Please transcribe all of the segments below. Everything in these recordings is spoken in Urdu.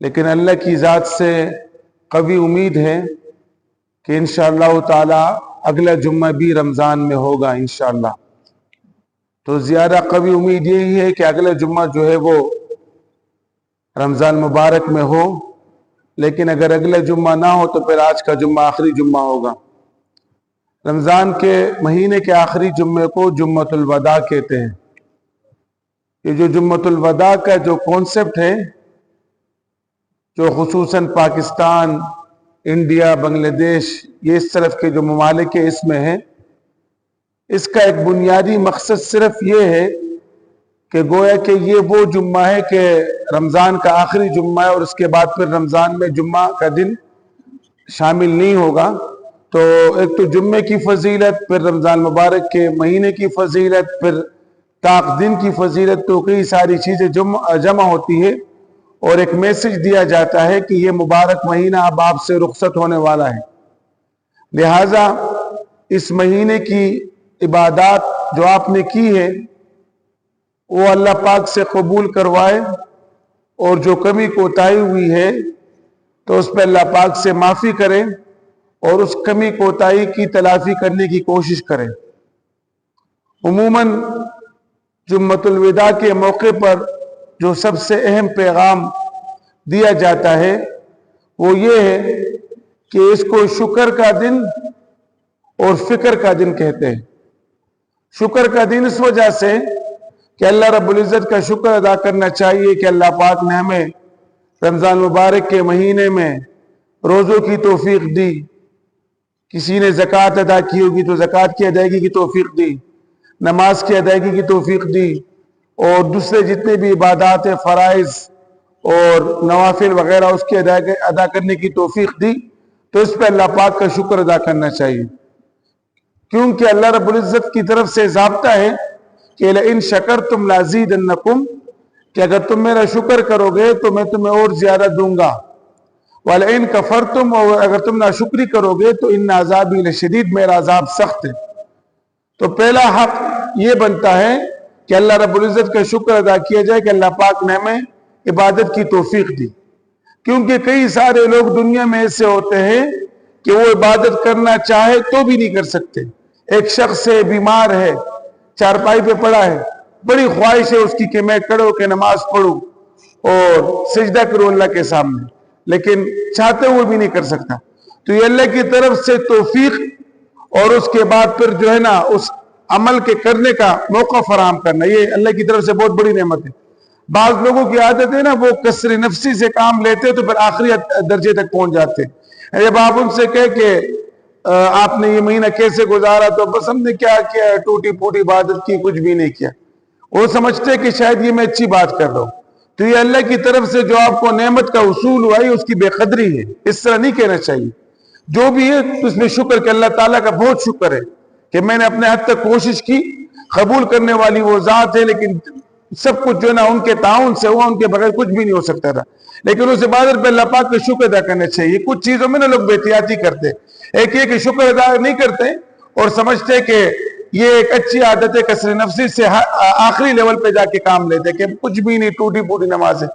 لیکن اللہ کی ذات سے قوی امید ہے کہ انشاءاللہ تعالی اگلا جمعہ بھی رمضان میں ہوگا انشاءاللہ۔ تو زیادہ قوی امید یہی ہے کہ اگلا جمعہ جو ہے وہ رمضان مبارک میں ہو، لیکن اگر اگلا جمعہ نہ ہو تو پھر آج کا جمعہ آخری جمعہ ہوگا۔ رمضان کے مہینے کے آخری جمعے کو جمعۃ الوداع کہتے ہیں۔ یہ جو جمعۃ الوداع کا جو کانسیپٹ ہے، جو خصوصاً پاکستان، انڈیا، بنگلہ دیش، یہ اس طرف کے جو ممالک کے اس میں ہے، اس کا ایک بنیادی مقصد صرف یہ ہے کہ گویا کہ یہ وہ جمعہ ہے کہ رمضان کا آخری جمعہ ہے اور اس کے بعد پھر رمضان میں جمعہ کا دن شامل نہیں ہوگا۔ تو ایک تو جمعے کی فضیلت، پھر رمضان مبارک کے مہینے کی فضیلت، پھر طاق دن کی فضیلت، تو کئی ساری چیزیں جمع ہوتی ہے اور ایک میسج دیا جاتا ہے کہ یہ مبارک مہینہ اب آپ سے رخصت ہونے والا ہے، لہٰذا اس مہینے کی عبادات جو آپ نے کی ہے وہ اللہ پاک سے قبول کروائے، اور جو کمی کوتاہی ہوئی ہے تو اس پہ اللہ پاک سے معافی کریں اور اس کمی کوتاہی کی تلافی کرنے کی کوشش کریں۔ عموماً جمعۃ الوداع کے موقع پر جو سب سے اہم پیغام دیا جاتا ہے وہ یہ ہے کہ اس کو شکر کا دن اور فکر کا دن کہتے ہیں۔ شکر کا دن اس وجہ سے کہ اللہ رب العزت کا شکر ادا کرنا چاہیے کہ اللہ پاک نے ہمیں رمضان مبارک کے مہینے میں روزوں کی توفیق دی، کسی نے زکوٰۃ ادا کی ہوگی تو زکوٰۃ کی ادائیگی کی توفیق دی، نماز کی ادائیگی کی توفیق دی، اور دوسرے جتنے بھی عبادات فرائض اور نوافل وغیرہ اس کی ادا کرنے کی توفیق دی، تو اس پہ اللہ پاک کا شکر ادا کرنا چاہیے، کیونکہ اللہ رب العزت کی طرف سے ضابطہ ہے کہ لئن شکرتم لازیدنکم، کہ اگر تم میرا شکر کرو گے تو میں تمہیں اور زیادہ دوں گا، وَلَئِن كَفَرْتُمْ، اور اگر تم ناشکری کرو گے تو ان عذابی لشدید، میرا عذاب سخت ہے۔ تو پہلا حق یہ بنتا ہے کہ اللہ رب العزت کا شکر ادا کیا جائے کہ اللہ پاک نے ہمیں عبادت کی توفیق دی، کیونکہ کئی سارے لوگ دنیا میں ایسے ہوتے ہیں کہ وہ عبادت کرنا چاہے تو بھی نہیں کر سکتے۔ ایک شخص ہے، بیمار ہے، چارپائی پہ پڑا ہے، بڑی خواہش ہے اس کی کہ میں کھڑے ہو کے نماز پڑھوں اور سجدہ کروں اللہ کے سامنے، لیکن چاہتے ہوئے بھی نہیں کر سکتا۔ تو یہ اللہ کی طرف سے توفیق اور اس کے بعد پھر جو ہے نا اس عمل کے کرنے کا موقع فراہم کرنا، یہ اللہ کی طرف سے بہت بڑی نعمت ہے۔ بعض لوگوں کی عادت ہے نا، وہ کسر نفسی سے کام لیتے تو پھر آخری درجے تک پہنچ جاتے ہیں۔ جب آپ ان سے کہے کہ آپ نے یہ مہینہ کیسے گزارا، تو بس ہم نے کیا کیا ہے، ٹوٹی پھوٹی عبادت کی، کچھ بھی نہیں کیا۔ وہ سمجھتے کہ شاید یہ میں اچھی بات کر رہا ہوں۔ تو یہ اللہ کی طرف سے جو آپ کو نعمت کا حصول ہوا ہے اس کی بے قدری ہے، اس طرح نہیں کہنا چاہیے۔ جو بھی ہے تو اس میں شکر کہ اللہ تعالیٰ کا بہت شکر ہے کہ میں نے اپنے حد تک کوشش کی، قبول کرنے والی وہ ذات ہے، لیکن سب کچھ جو ہے نا ان کے تعاون سے ہوا، ان کے بغیر کچھ بھی نہیں ہو سکتا تھا۔ لیکن اس عبادت پہ اللہ پاک کا شکر ادا کرنا چاہیے۔ کچھ چیزوں میں نا لوگ بے احتیاطی کرتے، ایک یہ کہ شکر ادا نہیں کرتے اور سمجھتے کہ یہ ایک اچھی عادت ہے، کسر نفسی سے آخری لیول پہ جا کے کام لیتے کہ کچھ بھی نہیں، ٹوٹی پھوٹی نماز ہے۔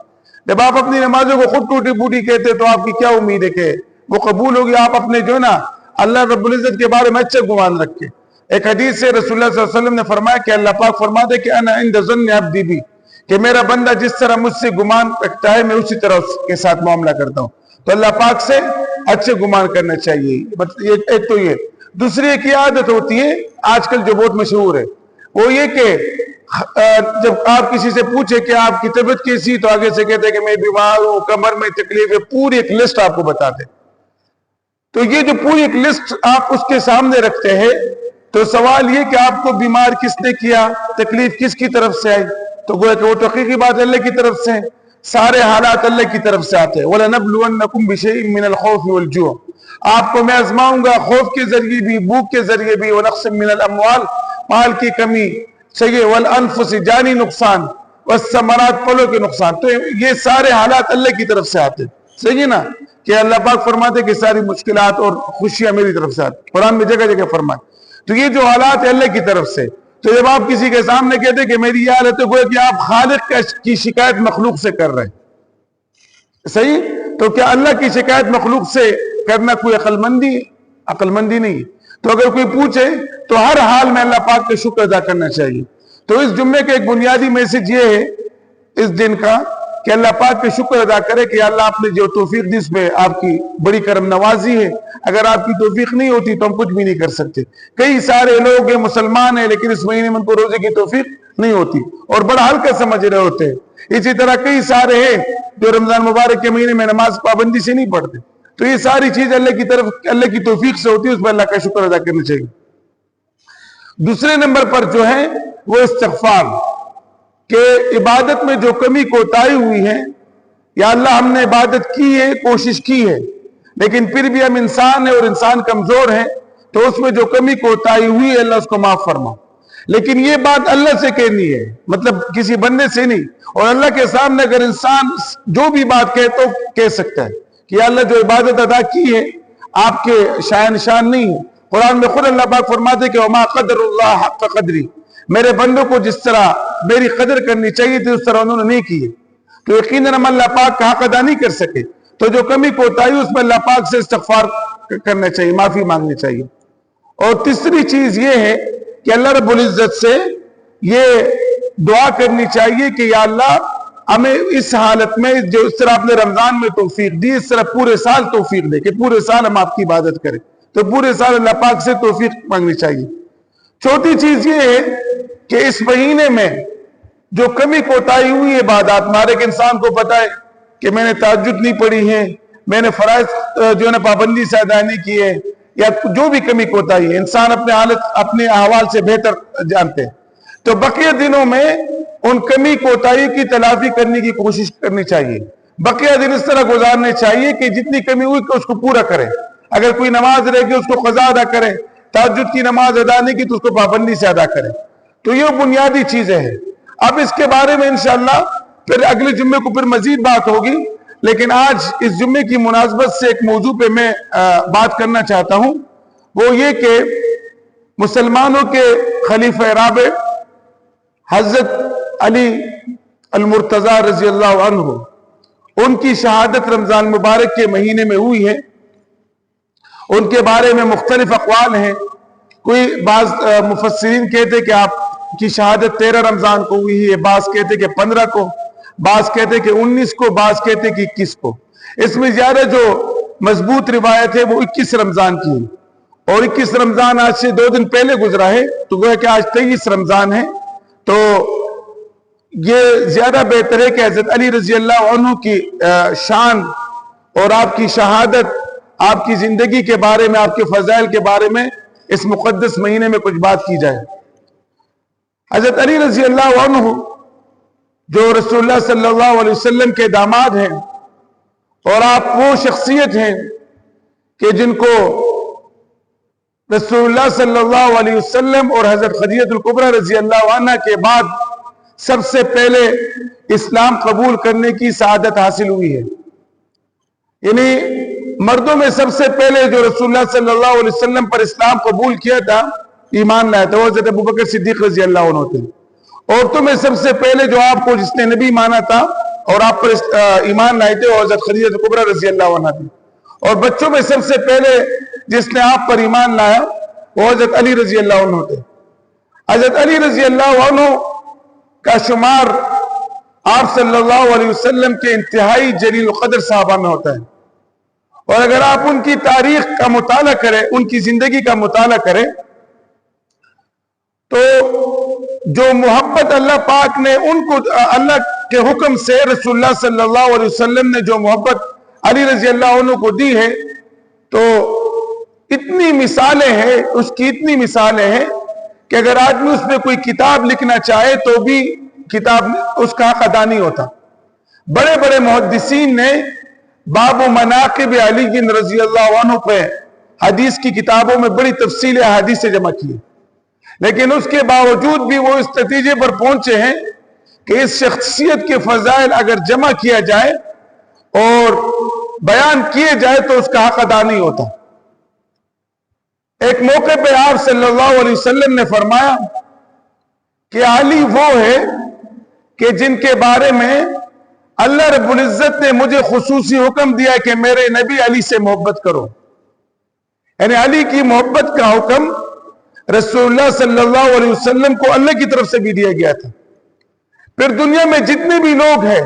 جب آپ اپنی نمازوں کو خود ٹوٹی پھوٹی کہتے تو آپ کی کیا امید ہے کہ وہ قبول ہوگی؟ آپ اپنے جو ہے نا اللہ رب العزت کے بارے میں اچھا گمان رکھے۔ ایک حدیث سے رسول اللہ صلی اللہ علیہ وسلم نے فرمایا کہ اللہ پاک فرماتے کہ انا عند ظن عبدی بی، کہ میرا بندہ جس طرح مجھ سے گمان رکھتا ہے میں اسی طرح اس کے ساتھ معاملہ کرتا ہوں۔ تو اللہ پاک سے اچھے گمان کرنا چاہیے، ایک تو یہ۔ دوسری ایک یہ عادت ہوتی ہے آج کل جو بہت مشہور ہے، وہ یہ کہ جب آپ کسی سے پوچھے کہ آپ کی طبیعت کیسی، تو آگے سے کہتے ہیں کہ میں بیمار ہوں، کمر میں تکلیف ہے، پوری ایک لسٹ آپ کو بتاتے۔ تو یہ جو پوری ایک لسٹ آپ اس کے سامنے رکھتے ہیں، تو سوال یہ کہ آپ کو بیمار کس نے کیا، تکلیف کس کی طرف سے آئی؟ تو گویا کہ وہ تو حقیقی بات اللہ کی طرف سے، سارے حالات اللہ کی طرف سے آتے ہیں۔ وَلَنَبْلُوَنَّكُمْ بِشَيْءٍ مِّنَ الْخَوْفِ وَالْجُوعِ، آپ کو میں آزماؤں گا خوف کے ذریعے بھی، بھوک کے ذریعے بھی، وَنَقْصٍ مِّنَ الْأَمْوَالِ، مال کی کمی، صحیح، وَالْأَنفُسِ، جانی نقصان، وَالثَّمَرَاتِ، پھلوں کے نقصان۔ تو یہ سارے حالات اللہ کی طرف سے آتے ہیں، صحیح ہے نا؟ کہ اللہ پاک فرماتے کہ ساری مشکلات اور خوشیاں میری طرف سے آتی، قرآن میں جگہ جگہ فرمائے۔ تو یہ جو حالات ہے اللہ کی طرف سے۔ تو جب آپ کسی کے سامنے کہتے کہ میری یہ حالت ہے، گویا کہ آپ خالق کی شکایت مخلوق سے کر رہے ہیں۔ صحیح؟ تو کیا اللہ کی شکایت مخلوق سے کرنا کوئی عقل مندی نہیں؟ تو اگر کوئی پوچھے تو ہر حال میں اللہ پاک کا شکر ادا کرنا چاہیے۔ تو اس جمعے کا ایک بنیادی میسج یہ ہے اس دن کا کہ اللہ پاک کا شکر ادا کرے کہ اللہ آپ نے جو توفیق دی اس میں آپ کی بڑی کرم نوازی ہے۔ اگر آپ کی توفیق نہیں ہوتی تو ہم کچھ بھی نہیں کر سکتے۔ کئی سارے لوگ ہیں مسلمان ہیں لیکن اس مہینے میں ان کو روزے کی توفیق نہیں ہوتی اور بڑا ہلکا سمجھ رہے ہوتے ہیں۔ اسی طرح کئی سارے ہیں جو رمضان مبارک کے مہینے میں نماز پابندی سے نہیں پڑھتے۔ تو یہ ساری چیز اللہ کی توفیق سے ہوتی ہے، اس پر اللہ کا شکر ادا کرنا چاہیے۔ دوسرے نمبر پر جو ہے وہ استغفار، کہ عبادت میں جو کمی کوتاہی ہوئی ہے، یا اللہ ہم نے عبادت کی ہے، کوشش کی ہے، لیکن پھر بھی ہم انسان ہیں اور انسان کمزور ہیں، تو اس میں جو کمی کوتاہی ہوئی ہے اللہ اس کو معاف فرما۔ لیکن یہ بات اللہ سے کہنی ہے، مطلب کسی بندے سے نہیں۔ اور اللہ کے سامنے اگر انسان جو بھی بات کہے تو کہہ سکتا ہے کہ اللہ جو عبادت ادا کی ہے آپ کے شان نہیں ہے۔ قرآن میں خود اللہ پاک فرماتے کہ وما قدر اللہ حق قدری، میرے بندوں کو جس طرح میری قدر کرنی چاہیے تھی اس طرح انہوں نے نہیں کی ہے، تو یقیناً ہم اللہ پاک کا حق ادا نہیں کر سکے۔ تو جو کمی کوتاہی اس میں اللہ پاک سے استغفار کرنا چاہیے، معافی مانگنی چاہیے۔ اور تیسری چیز یہ ہے کہ اللہ رب العزت سے یہ دعا کرنی چاہیے کہ یا اللہ ہمیں اس حالت میں جو اس طرح آپ نے رمضان میں توفیق دی، اس طرح پورے سال توفیق دے کہ پورے سال ہم آپ کی عبادت کریں۔ تو پورے سال اللہ پاک سے توفیق مانگنی چاہیے۔ چوتھی چیز یہ ہے کہ اس مہینے میں جو کمی کوتاہی ہوئی عبادات میں، ہر ایک انسان کو پتا ہے کہ میں نے تہجد نہیں پڑھی ہے، میں نے فرائض جو ہے پابندی سے ادا نہیں کی ہے، یا جو بھی کمی کوتاہی ہے، انسان اپنے احوال سے بہتر جانتے ہیں۔ تو بقیہ دنوں میں ان کمی کوتاہی کی تلافی کرنے کی کوشش کرنی چاہیے۔ بقیہ دن اس طرح گزارنے چاہیے کہ جتنی کمی ہوئی کہ اس کو پورا کریں۔ اگر کوئی نماز رہ گئی اس کو قضا ادا کریں، تہجد کی نماز ادا نہیں کی تو اس کو پابندی سے ادا کریں۔ تو یہ بنیادی چیزیں ہیں۔ اب اس کے بارے میں انشاءاللہ پھر اگلے جمعے کو پھر مزید بات ہوگی، لیکن آج اس جمعے کی مناسبت سے ایک موضوع پہ میں بات کرنا چاہتا ہوں، وہ یہ کہ مسلمانوں کے خلیفہ رابع حضرت علی المرتضی رضی اللہ عنہ، ان کی شہادت رمضان مبارک کے مہینے میں ہوئی ہے۔ ان کے بارے میں مختلف اقوال ہیں۔ کوئی بعض مفسرین کہتے کہ آپ کی شہادت 13 رمضان کو ہوئی ہے، بعض کہتے کہ 15 کو، بعض کہتے کہ 19 کو، بعض کہتے کہ 21 کو۔ اس میں زیادہ جو مضبوط روایت ہے وہ 21 رمضان کی ہے، اور 21 رمضان آج سے 2 دن پہلے گزرا ہے، تو گویا کہ آج 23 رمضان ہے۔ تو یہ زیادہ بہتر ہے کہ حضرت علی رضی اللہ عنہ کی شان اور آپ کی شہادت، آپ کی زندگی کے بارے میں، آپ کے فضائل کے بارے میں اس مقدس مہینے میں کچھ بات کی جائے۔ حضرت علی رضی اللہ عنہ جو رسول اللہ صلی اللہ علیہ وسلم کے داماد ہیں، اور آپ وہ شخصیت ہیں کہ جن کو رسول اللہ صلی اللہ علیہ وسلم اور حضرت خدیجہ الکبریٰ رضی اللہ عنہ کے بعد سب سے پہلے اسلام قبول کرنے کی سعادت حاصل ہوئی ہے۔ یعنی مردوں میں سب سے پہلے جو رسول اللہ صلی اللہ علیہ وسلم پر اسلام قبول کیا تھا، ایمان لایا تھا، وہ حضرت ابوبکر صدیق رضی اللہ عنہ تھے۔ عورتوں میں سب سے پہلے جو آپ کو جس نے نبی مانا تھا اور آپ پر ایمان لائے تھے وہ حضرت خدیجہ الکبریٰ رضی اللہ عنہ تھی۔ اور بچوں میں سب سے پہلے جس نے آپ پر ایمان لایا وہ حضرت علی رضی اللہ عنہ تھے۔ حضرت علی رضی اللہ عنہ کا شمار آپ صلی اللہ علیہ وسلم کے انتہائی جلیل القدر صحابہ میں ہوتا ہے، اور اگر آپ ان کی تاریخ کا مطالعہ کریں، ان کی زندگی کا مطالعہ کریں، تو جو محبت اللہ پاک نے ان کو اللہ کے حکم سے رسول اللہ صلی اللہ علیہ وسلم نے جو محبت علی رضی اللہ عنہ کو دی ہے، تو اتنی مثالیں ہیں، اس کی اتنی مثالیں ہیں کہ اگر آدمی اس میں کوئی کتاب لکھنا چاہے تو بھی کتاب اس کا حق ادا نہیں ہوتا۔ بڑے بڑے محدثین نے باب مناقب علی رضی اللہ عنہ پہ حدیث کی کتابوں میں بڑی تفصیل حدیث سے جمع کی، لیکن اس کے باوجود بھی وہ اس نتیجے پر پہنچے ہیں کہ اس شخصیت کے فضائل اگر جمع کیا جائے اور بیان کیے جائے تو اس کا حق ادا نہیں ہوتا۔ ایک موقع پہ آپ صلی اللہ علیہ وسلم نے فرمایا کہ علی وہ ہے کہ جن کے بارے میں اللہ رب العزت نے مجھے خصوصی حکم دیا کہ میرے نبی علی سے محبت کرو. یعنی علی کی محبت کا حکم رسول اللہ صلی اللہ علیہ وسلم کو اللہ کی طرف سے بھی دیا گیا تھا. پھر دنیا میں جتنے بھی لوگ ہیں,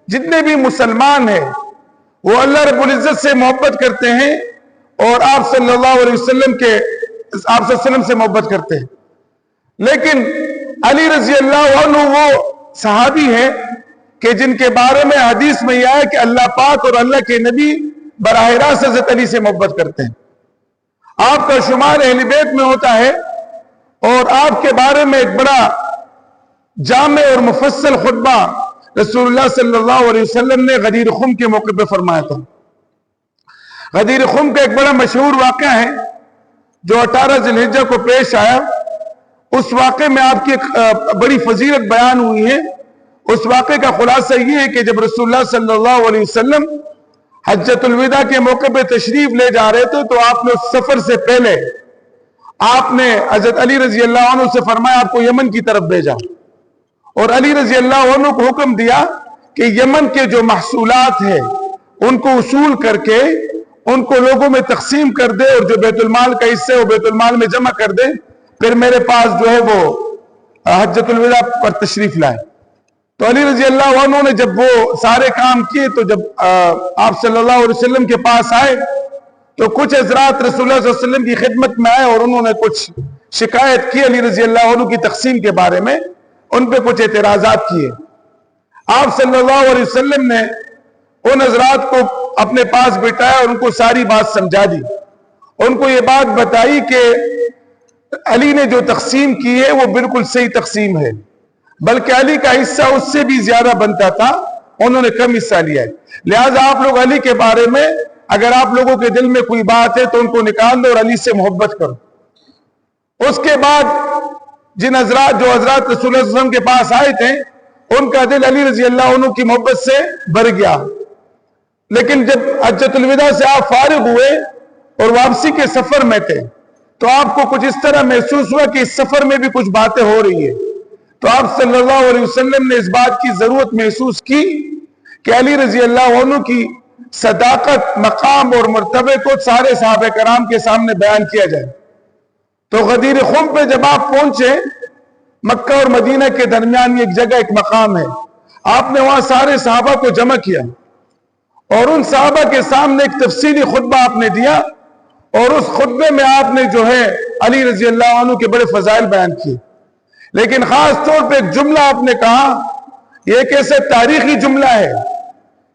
جتنے بھی مسلمان ہیں, وہ اللہ رب العزت سے محبت کرتے ہیں اور آپ صلی اللہ علیہ وسلم سے محبت کرتے ہیں. لیکن علی رضی اللہ عنہ وہ صحابی ہیں کہ جن کے بارے میں حدیث میں یہ آیا کہ اللہ پاک اور اللہ کے نبی براہ راست حضرت علی سے محبت کرتے ہیں. آپ کا شمار اہل بیت میں ہوتا ہے اور آپ کے بارے میں ایک بڑا جامع اور مفصل خطبہ رسول اللہ صلی اللہ علیہ وسلم نے غدیر خم کے موقع پہ فرمایا تھا. غدیر خم کا ایک بڑا مشہور واقعہ ہے جو 18 ذی الحجہ کو پیش آیا. اس واقعے میں آپ کی ایک بڑی فضیلت بیان ہوئی ہے. اس واقعے کا خلاصہ یہ ہے کہ جب رسول اللہ صلی اللہ علیہ وسلم حجۃ الوداع کے موقع پہ تشریف لے جا رہے تھے تو آپ نے اس سفر سے پہلے آپ نے حضرت علی رضی اللہ عنہ سے فرمایا آپ کو یمن کی طرف بھیجا, اور علی رضی اللہ عنہ کو حکم دیا کہ یمن کے جو محصولات ہیں ان کو اصول کر کے ان کو لوگوں میں تقسیم کر دے اور جو بیت المال کا حصہ ہے وہ بیت المال میں جمع کر دے, پھر میرے پاس جو ہے وہ حجۃ الوداع پر تشریف لائے. تو علی رضی اللہ عنہ نے جب وہ سارے کام کیے تو جب آپ صلی اللہ علیہ وسلم کے پاس آئے تو کچھ حضرات رسول اللہ صلی اللہ علیہ وسلم کی خدمت میں آئے اور انہوں نے کچھ شکایت کی علی رضی اللہ عنہ کی تقسیم کے بارے میں, ان پہ کچھ اعتراضات کیے. آپ صلی اللہ علیہ وسلم نے ان حضرات کو اپنے پاس بٹھایا اور ان کو ساری بات سمجھا دی. ان کو یہ بات بتائی کہ علی نے جو تقسیم کی ہے وہ بالکل صحیح تقسیم ہے, بلکہ علی کا حصہ اس سے بھی زیادہ بنتا تھا, انہوں نے کم حصہ لیا ہے. لہٰذا آپ لوگ علی کے بارے میں اگر آپ لوگوں کے دل میں کوئی بات ہے تو ان کو نکال دو اور علی سے محبت کرو. اس کے بعد جو حضرات رسول اللہ صلی اللہ علیہ وسلم کے پاس آئے تھے ان کا دل علی رضی اللہ عنہ کی محبت سے بھر گیا. لیکن جب حجۃ الوداع سے آپ فارغ ہوئے اور واپسی کے سفر میں تھے تو آپ کو کچھ اس طرح محسوس ہوا کہ اس سفر میں بھی کچھ باتیں ہو رہی ہیں. تو آپ صلی اللہ علیہ وسلم نے اس بات کی ضرورت محسوس کی کہ علی رضی اللہ عنہ کی صداقت, مقام اور مرتبے کو سارے صحابہ کرام کے سامنے بیان کیا جائے. تو غدیر خم پہ جب آپ پہنچے, مکہ اور مدینہ کے درمیان ایک جگہ ایک مقام ہے, آپ نے وہاں سارے صحابہ کو جمع کیا اور ان صحابہ کے سامنے ایک تفصیلی خطبہ آپ نے دیا, اور اس خطبے میں آپ نے جو ہے علی رضی اللہ عنہ کے بڑے فضائل بیان کیے. لیکن خاص طور پہ ایک جملہ آپ نے کہا, یہ ایک ایسے تاریخی جملہ ہے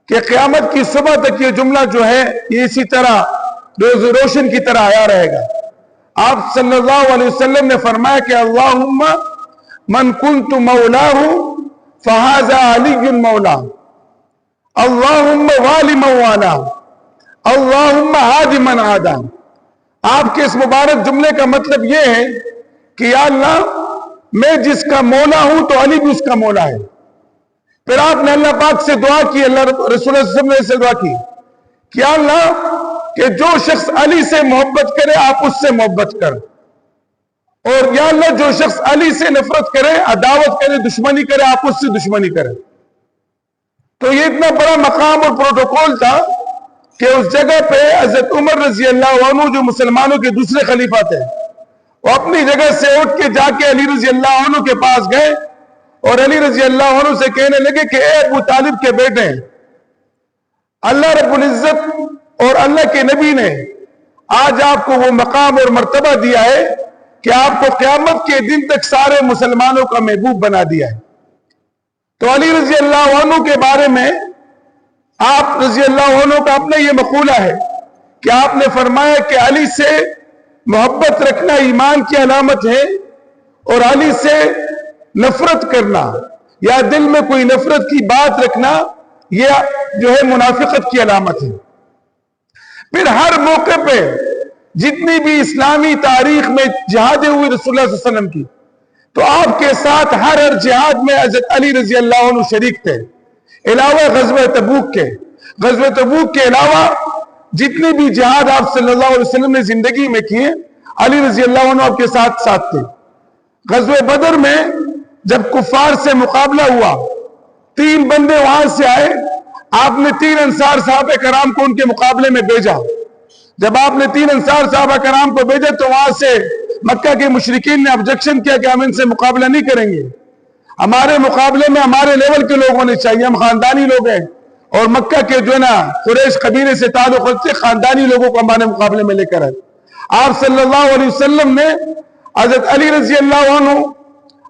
کہ قیامت کی صبح تک یہ جملہ جو ہے یہ اسی طرح روز روشن کی طرح آیا رہے گا. آپ صلی اللہ علیہ وسلم نے فرمایا کہ اللہم من کنت مولاہ فہذا علی مولا, اللہم والی مولا, اللہم عادی من عادا. آپ کے اس مبارک جملے کا مطلب یہ ہے کہ یا اللہ میں جس کا مولا ہوں تو علی بھی اس کا مولا ہے. پھر آپ نے اللہ پاک سے دعا کی, اللہ رسول اللہ صلی اللہ علیہ وسلم نے سے دعا کی کہ یا اللہ کہ جو شخص علی سے محبت کرے آپ اس سے محبت کر, اور یا اللہ جو شخص علی سے نفرت کرے, عداوت کرے, دشمنی کرے, آپ اس سے دشمنی کرے. تو یہ اتنا بڑا مقام اور پروٹوکول تھا کہ اس جگہ پہ حضرت عمر رضی اللہ عنہ جو مسلمانوں کے دوسرے خلیفہ تھے, وہ اپنی جگہ سے اٹھ کے جا کے علی رضی اللہ عنہ کے پاس گئے اور علی رضی اللہ عنہ سے کہنے لگے کہ اے ابو طالب کے بیٹے, اللہ رب العزت اور اللہ کے نبی نے آج آپ کو وہ مقام اور مرتبہ دیا ہے کہ آپ کو قیامت کے دن تک سارے مسلمانوں کا محبوب بنا دیا ہے. تو علی رضی اللہ عنہ کے بارے میں آپ رضی اللہ عنہ کا اپنا یہ مقولہ ہے کہ آپ نے فرمایا کہ علی سے محبت رکھنا ایمان کی علامت ہے, اور علی سے نفرت کرنا یا دل میں کوئی نفرت کی بات رکھنا یہ جو ہے منافقت کی علامت ہے. پھر ہر موقع پہ جتنی بھی اسلامی تاریخ میں جہادیں ہوئی رسول اللہ صلی اللہ علیہ وسلم کی, تو آپ کے ساتھ ہر جہاد میں حضرت علی رضی اللہ عنہ شریک تھے, علاوہ غزوہ تبوک کے. غزوہ تبوک کے علاوہ جتنے بھی جہاد آپ صلی اللہ علیہ وسلم نے زندگی میں کیے, علی رضی اللہ عنہ آپ کے ساتھ ساتھ تھے. غزوہ بدر میں جب کفار سے مقابلہ ہوا 3 بندے وہاں سے آئے, آپ نے 3 انصار صحابہ کرام کو ان کے مقابلے میں بھیجا. جب آپ نے 3 انصار صحابہ کرام کو بھیجا تو وہاں سے مکہ کے مشرکین نے آبجیکشن کیا کہ ہم ان سے مقابلہ نہیں کریں گے, ہمارے مقابلے میں ہمارے لیول کے لوگ ہونے چاہیے, ہم خاندانی لوگ ہیں, اور مکہ کے جو ہے نا قریش قبیلے سے تعلق رکھتے خاندانی لوگوں کو ہمارے مقابلے میں لے کر آئے. آپ صلی اللہ علیہ وسلم نے حضرت علی رضی اللہ عنہ,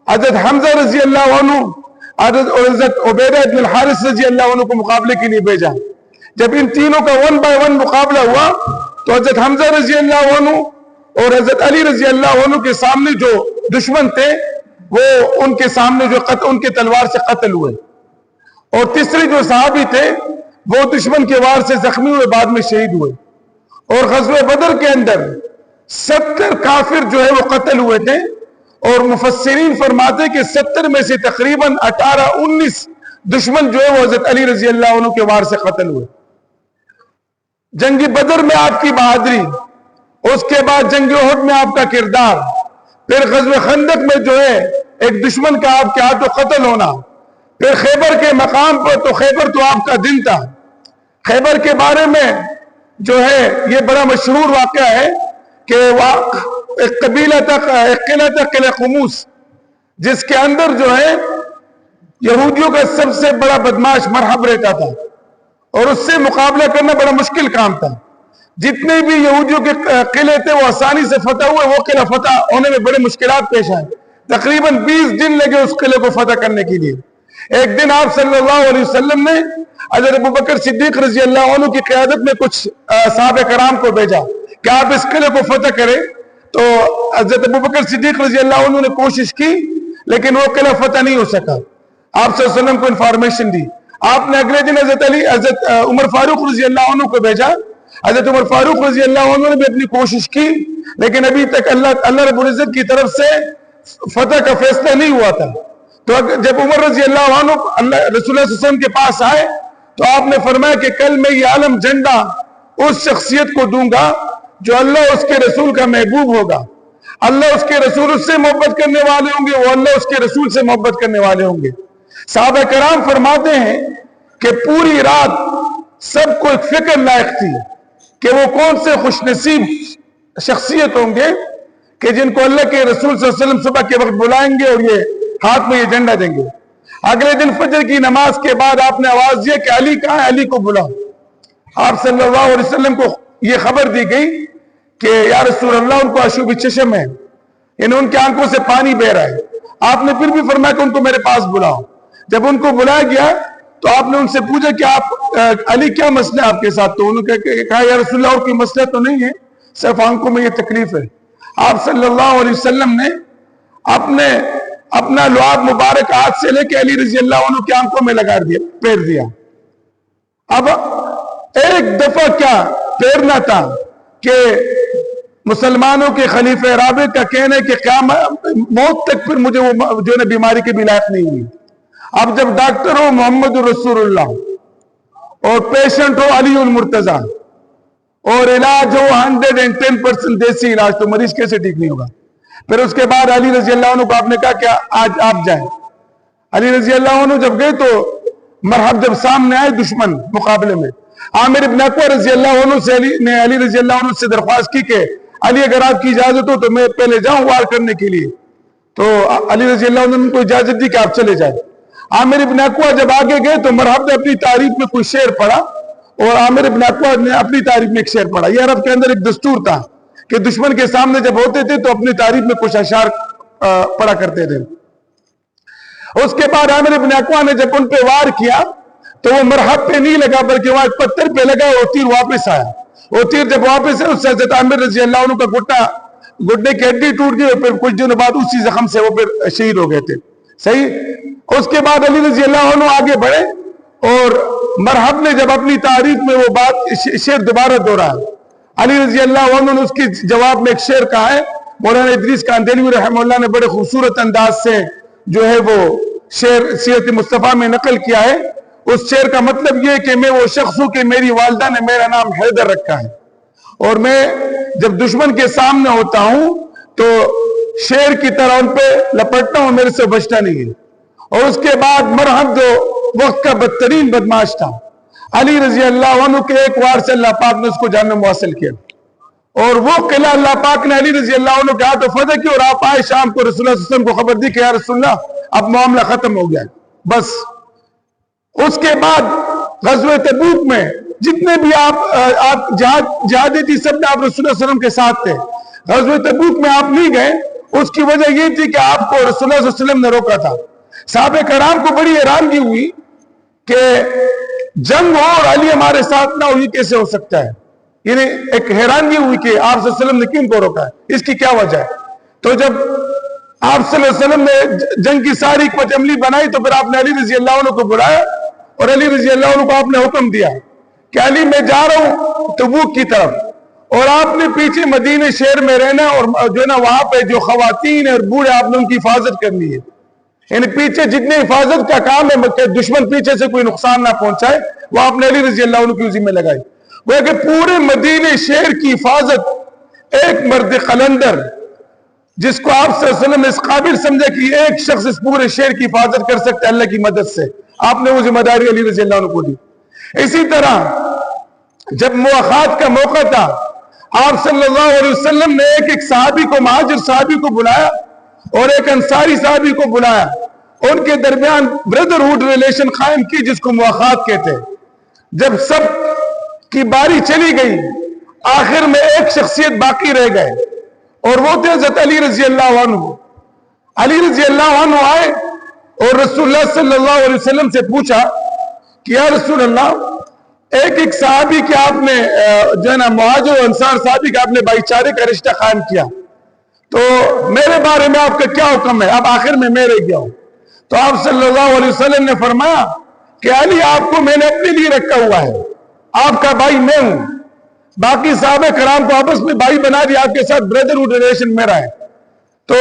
حضرت حمزہ رضی اللہ عنہ, حضرت عبیدہ بن الحارث رضی اللہ عنہ کو مقابلے کے لیے بھیجا. جب ان تینوں کا 1 بائی 1 مقابلہ ہوا تو حضرت حمزہ رضی اللہ عنہ اور حضرت علی رضی اللہ عنہ کے سامنے جو دشمن تھے وہ ان کے سامنے جو ان کے تلوار سے قتل ہوئے, اور تیسرے جو صحابی تھے وہ دشمن کے وار سے زخمی ہوئے, بعد میں شہید ہوئے. اور غزوہ بدر کے اندر 70 کافر جو ہے وہ قتل ہوئے تھے, اور مفسرین فرماتے کہ 70 میں سے تقریباً 18-19 دشمن جو ہے وہ حضرت علی رضی اللہ عنہ کے وار سے قتل ہوئے. جنگ بدر میں آپ کی بہادری, اس کے بعد جنگ احد میں آپ کا کردار, پھر غزوہ خندق میں جو ہے ایک دشمن کا آپ کے ہاتھوں قتل ہونا, پھر خیبر کے مقام پر, تو خیبر تو آپ کا دن تھا. خیبر کے بارے میں جو ہے یہ بڑا مشہور واقعہ ہے کہ ایک قبیلہ تک, ایک قلعہ تک, قلعہ قموس, جس کے اندر جو ہے یہودیوں کا سب سے بڑا بدماش مرحب رہتا تھا, اور اس سے مقابلہ کرنا بڑا مشکل کام تھا. جتنے بھی یہودیوں کے قلعے تھے وہ آسانی سے فتح ہوئے, وہ قلعہ فتح ہونے میں بڑے مشکلات پیش آئے. تقریباً 20 دن لگے اس قلعے کو فتح کرنے کے لیے. ایک دن آپ صلی اللہ علیہ وسلم نے حضرت ابوبکر صدیق رضی اللہ عنہ کی قیادت میں کچھ صحابہ کرام کو بھیجا کہ آپ اس قلعے کو فتح کریں. تو حضرت ابوبکر صدیق رضی اللہ عنہ نے کوشش کی, لیکن وہ قلعہ فتح نہیں ہو سکا. آپ صلی اللہ علیہ وسلم کو انفارمیشن دی. آپ نے اگلے دن حضرت عمر فاروق رضی اللہ عنہ کو بھیجا. حضرت عمر فاروق رضی اللہ عنہ نے بھی اپنی کوشش کی, لیکن ابھی تک اللہ رب العزت کی طرف سے فتح کا فیصلہ نہیں ہوا تھا. تو جب عمر رضی اللہ عنہ رسول اللہ صلی اللہ علیہ وسلم کے پاس آئے تو آپ نے فرمایا کہ کل میں یہ عالم جھنڈا اس شخصیت کو دوں گا جو اللہ اس کے رسول کا محبوب ہوگا. اللہ اس کے رسول اس سے محبت کرنے والے ہوں گے, وہ اللہ اس کے رسول سے محبت کرنے والے ہوں گے. صحابہ کرام فرماتے ہیں کہ پوری رات سب کو ایک فکر لائق تھی کہ وہ کون سے خوش نصیب شخصیت ہوں گے کہ جن کو اللہ کے رسول صلی اللہ علیہ وسلم صبح کے وقت بلائیں گے اور یہ ہاتھ میں یہ جھنڈا دیں گے. اگلے دن فجر کی نماز کے بعد آپ نے آواز دی کہ علی کہاں ہے, علی کو بلاؤ. آپ صلی اللہ علیہ وسلم کو یہ خبر دی گئی کہ یا رسول اللہ ان کو اشوب چشم ہے, یعنی ان کی آنکھوں سے پانی بہ رہا ہے. آپ نے پھر بھی فرمایا کہ ان کو میرے پاس بلاؤ. جب ان کو بلایا گیا تو آپ نے ان سے پوچھا کہ آپ علی کیا مسئلہ ہے آپ کے ساتھ؟ تو انہوں نے کہا یا رسول اللہ اور کوئی مسئلہ تو نہیں ہے, صرف آنکھوں میں یہ تکلیف ہے. آپ صلی اللہ علیہ وسلم نے اپنا لعاب مبارک ہاتھ سے لے کے علی رضی اللہ عنہ کی آنکھوں میں لگا دیا, پھیر دیا. اب ایک دفعہ کیا پھیرنا تھا کہ مسلمانوں کے خلیفہ رابع کا کہنا ہے کہ قیامت موت تک پھر مجھے وہ جو ہے بیماری کے بھی لائق نہیں ہوئی. اب جب ڈاکٹر ہو محمد رسول اللہ اور پیشنٹ ہو علی المرتضیٰ اور علاج ہو 110% دیسی علاج, تو مریض کیسے ٹھیک نہیں ہوگا؟ پھر اس کے بعد علی رضی اللہ عنہ کو آپ نے کہا کہ آج آپ جائیں. علی رضی اللہ عنہ جب گئے تو مرحب جب سامنے آئے دشمن مقابلے میں, عامر ابن اقوہ رضی اللہ عنہ سے علی رضی اللہ عنہ سے درخواست کی کہ علی اگر آپ کی اجازت ہو تو میں پہلے جاؤں وار کرنے کے لیے. تو علی رضی اللہ عنہ نے کو اجازت دی کہ آپ چلے جائیں. عامر ابن اقوہ جب آگے گئے تو مرحب نے اپنی تعریف میں کوئی شعر پڑھا, اور عامر ابن اقوہ نے اپنی تعریف میں ایک شعر پڑھا. یہ عرب کے اندر ایک دستور تھا کہ دشمن کے سامنے جب ہوتے تھے تو اپنی تعریف میں کچھ اشعار پڑھا کرتے تھے. اس کے بعد عامر ابن اقوہ نے جب ان پہ وار کیا تو وہ مرحب پہ نہیں لگا بلکہ وہاں ایک پتھر پہ لگا, اور تیر واپس آیا. وہ تیر جب واپس ہے اس سے حضرت عامر رضی اللہ عنہ کا گھٹنے کی ہڈی ٹوٹ گئی, اور پھر کچھ دنوں بعد اسی زخم سے وہ پھر شہید ہو گئے تھے. صحیح. اس کے بعد علی رضی اللہ عنہ آگے بڑھے, اور مرحب نے جب اپنی تعریف میں وہ بات شعر دوبارہ دوہرایا. علی رضی اللہ عنہ نے اس کی جواب میں ایک شعر کہا ہے. مولانا ادریس کاندھلوی رحمہ اللہ نے بڑے خوبصورت انداز سے جو ہے وہ شعر سیرت مصطفیٰ میں نقل کیا ہے. اس شعر کا مطلب یہ کہ میں وہ شخص ہوں کہ میری والدہ نے میرا نام حیدر رکھا ہے, اور میں جب دشمن کے سامنے ہوتا ہوں تو شیر کی طرح ان پہ لپٹتا ہوں, میرے سے بچتا نہیں ہے. اور اس کے بعد مرحب جو وقت کا بدترین بدماش تھا. علی رضی اللہ عنہ کے ایک وار سے اللہ پاک نے اس کو جہنم میں واصل کیا, اور وہ قلعہ اللہ پاک نے علی رضی اللہ عنہ کے ہاتھوں فتح کی, اور آپ آئے شام کو رسول اللہ صلی اللہ علیہ وسلم کو خبر دی کہ یا رسول اللہ اب معاملہ ختم ہو گیا. بس اس کے بعد غزوہ تبوک میں جتنے بھی آپ جہادی تھی سب میں آپ رسول اللہ صلی اللہ علیہ وسلم کے ساتھ تھے. غزوہ تبوک میں آپ نہیں گئے, اس کی وجہ یہ تھی کہ آپ کو رسول اللہ صلی اللہ علیہ وسلم نے روکا تھا. صحابہ کرام کو بڑی حیرانگی ہوئی کہ جنگ ہو اور علی ہمارے ساتھ نہ ہو, یہ کیسے ہو سکتا ہے. یعنی ایک حیرانگی ہوئی کہ آپ صلی اللہ علیہ وسلم نے کن کو روکا ہے, اس کی کیا وجہ ہے. تو جب آپ صلی اللہ علیہ وسلم نے جنگ کی ساری حکمت عملی بنائی تو پھر آپ نے علی رضی اللہ عنہ کو بلایا, اور علی رضی اللہ عنہ کو آپ نے حکم دیا کہ علی میں جا رہا ہوں تبوک کی طرف, اور آپ نے پیچھے مدینہ شہر میں رہنا, اور جو ہے نا وہاں پہ جو خواتین اور بوڑھے آپ نے ان کی حفاظت کرنی ہے. یعنی پیچھے جتنے حفاظت کا کام ہے کہ دشمن پیچھے سے کوئی نقصان نہ پہنچائے, وہ آپ نے علی رضی اللہ عنہ کی ذمہ لگائی. وہ کہ پورے مدینہ شہر کی حفاظت ایک مرد قلندر, جس کو آپ صلی اللہ علیہ وسلم نے اس قابل سمجھا کہ ایک شخص اس پورے شہر کی حفاظت کر سکتا ہے اللہ کی مدد سے, آپ نے وہ ذمہ داری علی رضی اللہ عنہ کو دی. اسی طرح جب مواخات کا موقع تھا, آپ صلی اللہ علیہ وسلم نے ایک صحابی کو, مہاجر صحابی کو بلایا اور ایک انصاری صحابی کو بلایا, ان کے درمیان بردرہوڈ ریلیشن قائم کی جس کو مواخات کہتے ہیں. جب سب کی باری چلی گئی, آخر میں ایک شخصیت باقی رہ گئے, اور وہ تھے حضرت علی رضی اللہ عنہ. علی رضی اللہ عنہ آئے اور رسول اللہ صلی اللہ علیہ وسلم سے پوچھا کہ یا رسول اللہ, ایک صحابی کے آپ نے جو ہے نا مہاجر و انصار صحابی کے آپ نے بھائی چارے کا رشتہ قائم کیا, تو میرے بارے میں آپ کا کیا حکم ہے, اب آخر میں رہ گیا ہوں. تو آپ صلی اللہ علیہ وسلم نے فرمایا کہ علی آپ کو میں نے اپنے لیے رکھا ہوا ہے, آپ کا بھائی میں ہوں, باقی صحابہ کرام کو آپس میں بھائی بنا دیا, آپ کے ساتھ بردرہوڈ ریلیشن میرا ہے. تو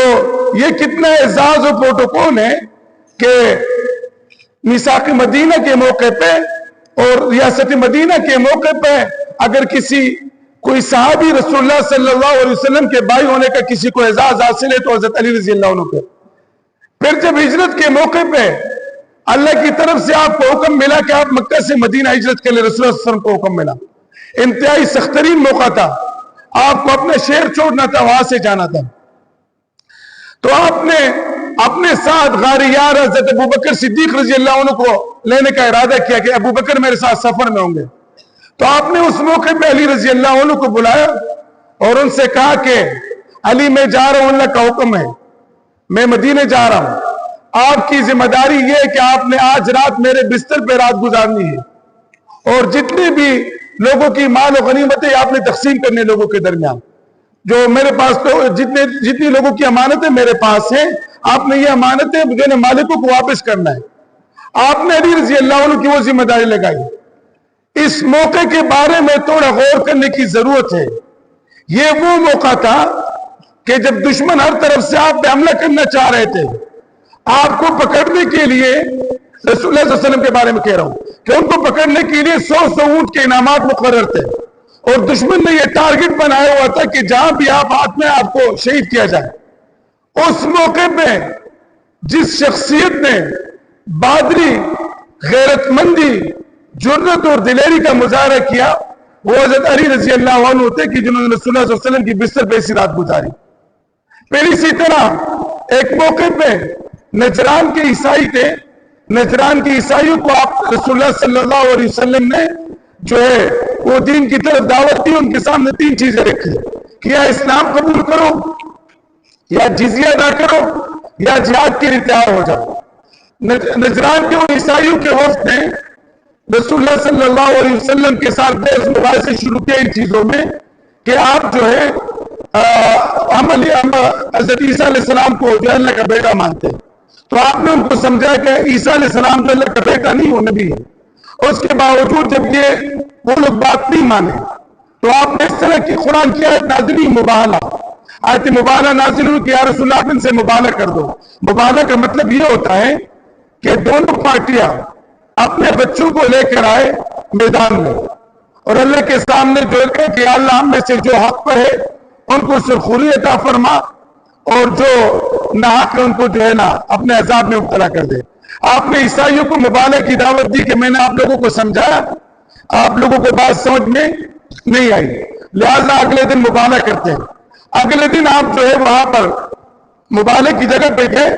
یہ کتنا اعزاز و پروٹوکول ہے کہ میثاق مدینہ کے موقع پہ اور ریاست مدینہ کے موقع پہ اگر کوئی صحابی رسول اللہ صلی اللہ علیہ وسلم کے بھائی ہونے کا کسی کو اعزاز حاصل ہے تو حضرت علی رضی اللہ عنہ کو. پھر جب ہجرت کے موقع پہ اللہ کی طرف سے آپ کو حکم ملا کہ آپ مکہ سے مدینہ ہجرت کے لیے, رسول اللہ صلی اللہ علیہ وسلم کو حکم ملا, انتہائی سخت ترین موقع تھا, آپ کو اپنا شہر چھوڑنا تھا, وہاں سے جانا تھا. تو آپ نے اپنے ساتھ غار یار حضرت ابوبکر صدیق رضی اللہ عنہ کو لینے کا ارادہ کیا کہ ابوبکر میرے ساتھ سفر میں ہوں گے. تو آپ نے اس موقع پہ علی رضی اللہ عنہ کو بلایا اور ان سے کہا کہ علی میں جا رہا ہوں, اللہ کا حکم ہے, میں مدینے جا رہا ہوں, آپ کی ذمہ داری یہ ہے کہ آپ نے آج رات میرے بستر پہ رات گزارنی ہے, اور جتنے بھی لوگوں کی مال و غنیمتیں آپ نے تقسیم کرنے لوگوں کے درمیان, جو میرے پاس تو جتنی لوگوں کی امانتیں میرے پاس ہیں, آپ نے یہ امانتیں جو ہے مالکوں کو واپس کرنا ہے. آپ نے علی رضی اللہ عنہ کی وہ ذمہ داری لگائی. اس موقع کے بارے میں تھوڑا غور کرنے کی ضرورت ہے. یہ وہ موقع تھا کہ جب دشمن ہر طرف سے آپ پہ حملہ کرنا چاہ رہے تھے, آپ کو پکڑنے کے لیے, رسول اللہ صلی اللہ علیہ وسلم کے بارے میں کہہ رہا ہوں کہ ان کو پکڑنے کے لیے 100 اونٹ کے انعامات مقرر تھے, اور دشمن نے یہ ٹارگٹ بنایا ہوا تھا کہ جہاں بھی آپ ہاتھ میں آپ کو شہید کیا جائے. اس موقع پہ جس شخصیت نے بہادری, غیرت مندی, جرأت اور دلیری کا مظاہرہ کیا, وہ حضرت علی رضی اللہ عنہ تھے کہ جنہوں نے رسول اللہ صلی اللہ علیہ وسلم کی بستر پہ ایسی رات گزاری. پھر اسی طرح ایک موقع پہ نجران کے عیسائی تھے, نجران کے عیسائیوں کو آپ رسول اللہ صلی اللہ علیہ وسلم نے جو ہے وہ دین کی طرف دعوت دی. ان کے سامنے 3 چیزیں رکھی کہ یا اسلام قبول کرو, یا جزیہ ادا کرو, یا جہاد کے لیے تیار ہو جاؤ. نجران کے عیسائیوں کے وفد نے رسول اللہ صلی اللہ علیہ وسلم کے ساتھ بحث مباحثے شروع کیا ان چیزوں میں کہ آپ جو ہے ہم حضرت عیسیٰ علیہ السلام کو جو اللہ کا بیٹا مانتے ہیں. تو آپ نے ان کو سمجھا کہ عیسیٰ علیہ السلام جو اللہ کا بیٹا نہیں, وہ نبی ہے. اس کے باوجود جب یہ وہ لوگ بات نہیں مانے تو آپ نے اس طرح کی قرآن کی آیت نازلی, مباہلہ, آیت مباہلہ نازل ہوئی کہ یا رسول اللہ ان سے مباہلہ کر دو. مباہلہ کا مطلب یہ ہوتا ہے کہ دونوں پارٹیاں اپنے بچوں کو لے کر آئے میدان میں, اور اللہ کے سامنے جو ہے کہ اللہ ہم میں سے جو حق پر ہے ان کو سرخوری عطا فرما, اور جو ناحق ہے ان کو جو ہے نا اپنے عذاب میں مبتلا کر دے. آپ نے عیسائیوں کو مبالغہ کی دعوت دی کہ میں نے آپ لوگوں کو سمجھایا، آپ لوگوں کو بات سمجھ میں نہیں آئی، لہذا اگلے دن مبالغہ کرتے ہیں۔ اگلے دن آپ جو ہے وہاں پر مبالغہ کی جگہ پہ گئے،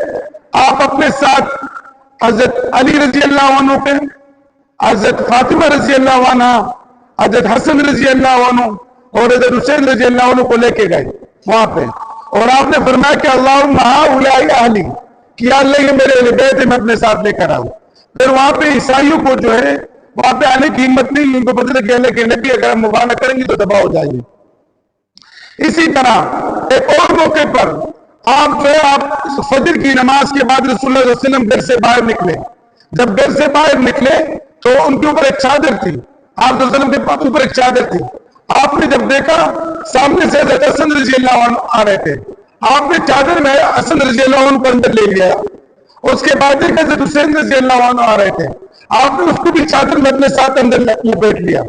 آپ اپنے ساتھ حضرت علی رضی اللہ عنہ پہ، حضرت فاطمہ رضی اللہ عنہ، حضرت حسن رضی اللہ عنہ اور حضرت حسین رضی اللہ عنہ کو لے کے گئے وہاں پہ، اور آپ نے فرمایا کہ اللہم ہؤلاء اہلی، کہ اللہ یہ میرے اہل بیت میں اپنے ساتھ لے کر آؤں۔ پھر وہاں پہ عیسائیوں کو جو ہے وہاں پہ آنے کی ہمت نہیں، ان کو پتہ تھا کہ اللہ کے نبی اگر ہم مبالغہ کریں گے تو تباہ ہو جائیں گے۔ اسی طرح ایک اور موقع پر آپ جو ہے آپ فجر کی نماز کے بعد رسول اللہ صلی اللہ علیہ وسلم گھر سے باہر نکلے، جب گھر سے باہر نکلے تو ان کے اوپر ایک چادر تھی، آپ صلی اللہ علیہ وسلم کے اوپر ایک چادر تھی، آپ نے جب دیکھا سامنے سے حضرت حسن رضی اللہ عنہ آ رہے تھے، آپ نے چادر میں حسن رضی اللہ عنہ کو اندر لے لیا، اس کے بعد دیکھا حضرت حسین رضی اللہ عنہ آ رہے تھے، آپ نے اس کو بھی چادر میں اپنے ساتھ اندر لپیٹ لیا،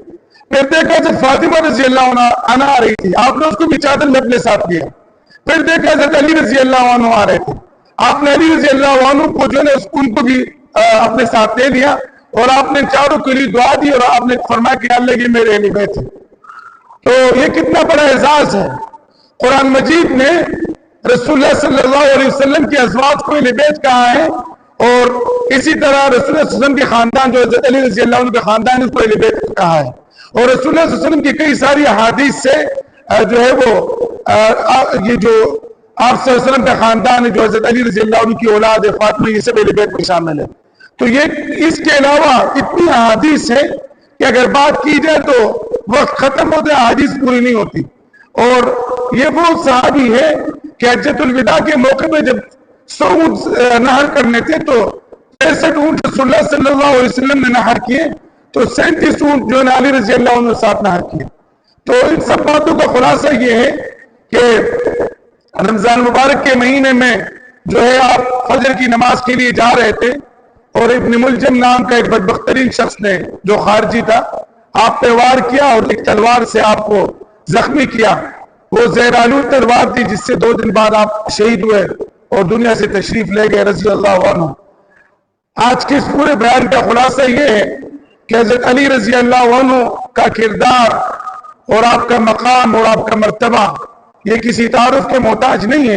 پھر دیکھا حضرت فاطمہ رضی اللہ عنہ آ رہی تھی، آپ نے اس کو بھی چادر میں اپنے ساتھ لیا، پھر دیکھا حضرت علی رضی اللہ عنہ آ رہے تھے، آپ نے علی رضی اللہ عنہ کو جو ہے ان کو بھی اپنے ساتھ لے لیا، اور آپ نے چاروں کے لیے دعا دی، اور آپ نے فرمایا کہ اللہ یہ میرے اہل بیت ہے۔ تو یہ کتنا بڑا اعزاز ہے، قرآن مجید نے رسول اللہ صلی اللہ علیہ وسلم کے ازواج کو اہل بیت کہا ہے، اور اسی طرح رسول اللہ صلی اللہ علیہ وسلم کے خاندان جو حضرت علی رضی اللہ عنہ کے خاندان اس کو اہل بیت کہا ہے، اور رسول اللہ صلی اللہ علیہ وسلم کی کئی ساری احادیث سے جو ہے وہ یہ جو آپ صلی اللہ علیہ وسلم کا خاندان ہے، جو حضرت علی رضی اللہ عنہ کی اولاد ہے، فاطمہ، یہ سب اہل بیت میں شامل ہے۔ تو یہ اس کے علاوہ اتنی احادیث ہے کہ اگر بات کی جائے تو وقت ختم ہوتے احادیث پوری نہیں ہوتی، اور یہ وہ صحابی ہے کہ حجۃ الوداع کے موقع میں جب 100 اونٹ نہر کرنے تھے تو 65 اونٹ رسول اللہ صلی اللہ علیہ وسلم نے نہر کیے، تو 37 اونٹ جو ہے علی رضی اللہ عنہ ساتھ نہر کیے۔ تو ان سب باتوں کا خلاصہ یہ ہے کہ رمضان مبارک کے مہینے میں جو ہے آپ فجر کی نماز کے لیے جا رہے تھے، اور ابن ملجم نام کا ایک بدبخت ترین شخص نے جو خارجی تھا آپ پہ وار کیا، اور ایک تلوار سے آپ کو زخمی کیا، وہ زہرآلود تلوار تھی جس سے 2 دن بعد آپ شہید ہوئے اور دنیا سے تشریف لے گئے رضی اللہ عنہ۔ آج کے اس پورے بیان کا خلاصہ یہ ہے کہ حضرت علی رضی اللہ عنہ کا کردار اور آپ کا مقام اور آپ کا مرتبہ یہ کسی تعارف کے محتاج نہیں ہے،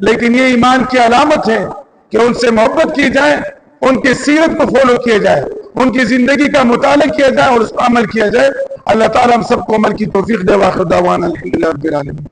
لیکن یہ ایمان کی علامت ہے کہ ان سے محبت کی جائے، ان کی سیرت کو فالو کیا جائے، ان کی زندگی کا مطالعہ کیا جائے اور اس پر عمل کیا جائے۔ اللہ تعالیٰ ہم سب کو عمل کی توفیق دے، وآخر دعوانا الحمدللہ رب العالمین۔